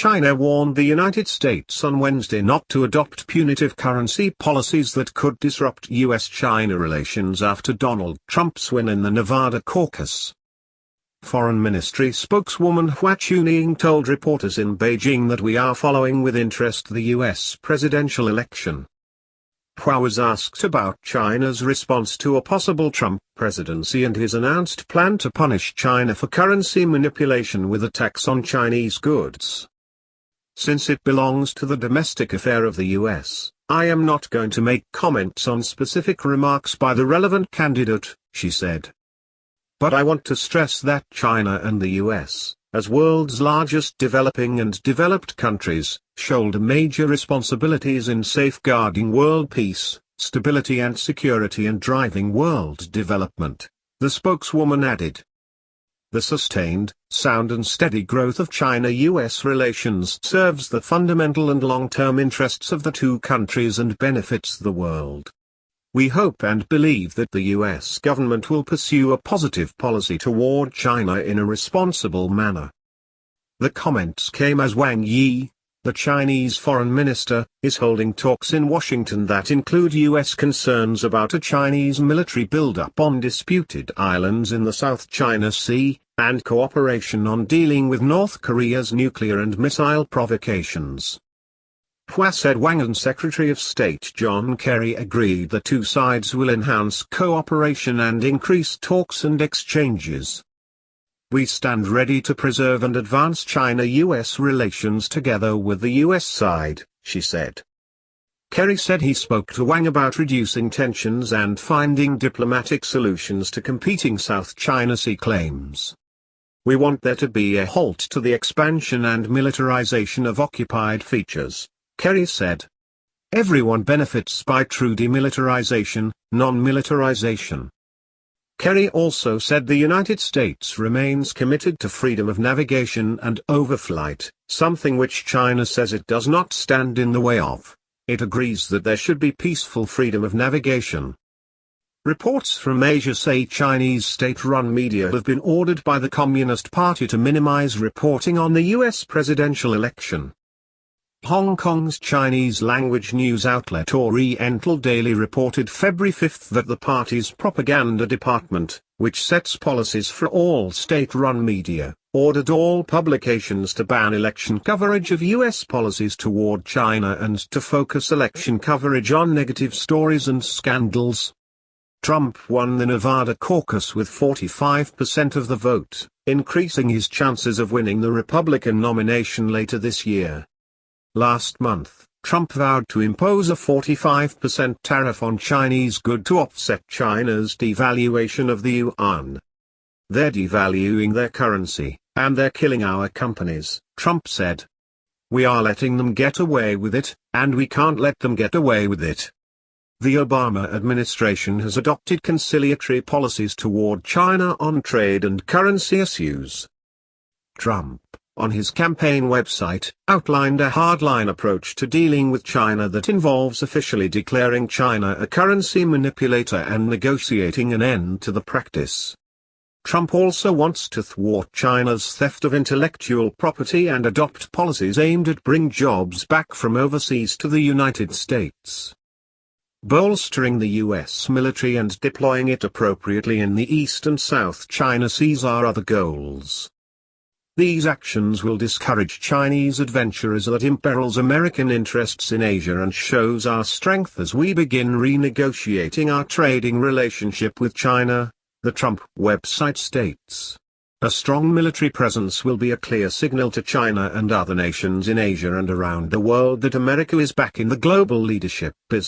China warned the United States on Wednesday not to adopt punitive currency policies that could disrupt U.S. China relations after Donald Trump's win in the Nevada caucus. Foreign Ministry spokeswoman Hua Chunying told reporters in Beijing that we are following with interest the U.S. presidential election. Hua was asked about China's response to a possible Trump presidency and his announced plan to punish China for currency manipulation with a tax on Chinese goods. Since it belongs to the domestic affair of the U.S., I am not going to make comments on specific remarks by the relevant candidate, she said. But I want to stress that China and the U.S., as world's largest developing and developed countries, shoulder major responsibilities in safeguarding world peace, stability and security and driving world development, the spokeswoman added. The sustained, sound and steady growth of China-US relations serves the fundamental and long-term interests of the two countries and benefits the world. We hope and believe that the U.S. government will pursue a positive policy toward China in a responsible manner. The comments came as Wang Yi, the Chinese foreign minister, is holding talks in Washington that include U.S. concerns about a Chinese military buildup on disputed islands in the South China Sea, and cooperation on dealing with North Korea's nuclear and missile provocations. Hua said Wang and Secretary of State John Kerry agreed the two sides will enhance cooperation and increase talks and exchanges. We stand ready to preserve and advance China-US relations together with the US side, she said. Kerry said he spoke to Wang about reducing tensions and finding diplomatic solutions to competing South China Sea claims. We want there to be a halt to the expansion and militarization of occupied features, Kerry said. Everyone benefits by true demilitarization, non-militarization. Kerry also said the United States remains committed to freedom of navigation and overflight, something which China says it does not stand in the way of. It agrees that there should be peaceful freedom of navigation. Reports from Asia say Chinese state-run media have been ordered by the Communist Party to minimize reporting on the U.S. presidential election. Hong Kong's Chinese-language news outlet Oriental Daily reported February 5 that the party's propaganda department, which sets policies for all state-run media, ordered all publications to ban election coverage of U.S. policies toward China and to focus election coverage on negative stories and scandals. Trump won the Nevada caucus with 45% of the vote, increasing his chances of winning the Republican nomination later this year. Last month, Trump vowed to impose a 45% tariff on Chinese goods to offset China's devaluation of the yuan. They're devaluing their currency, and they're killing our companies, Trump said. We are letting them get away with it, and we can't let them get away with it. The Obama administration has adopted conciliatory policies toward China on trade and currency issues. Trump, on his campaign website, outlined a hardline approach to dealing with China that involves officially declaring China a currency manipulator and negotiating an end to the practice. Trump also wants to thwart China's theft of intellectual property and adopt policies aimed at bringing jobs back from overseas to the United States. Bolstering the U.S. military and deploying it appropriately in the East and South China Seas are other goals. These actions will discourage Chinese adventurers that imperils American interests in Asia and shows our strength as we begin renegotiating our trading relationship with China, the Trump website states. A strong military presence will be a clear signal to China and other nations in Asia and around the world that America is back in the global leadership business.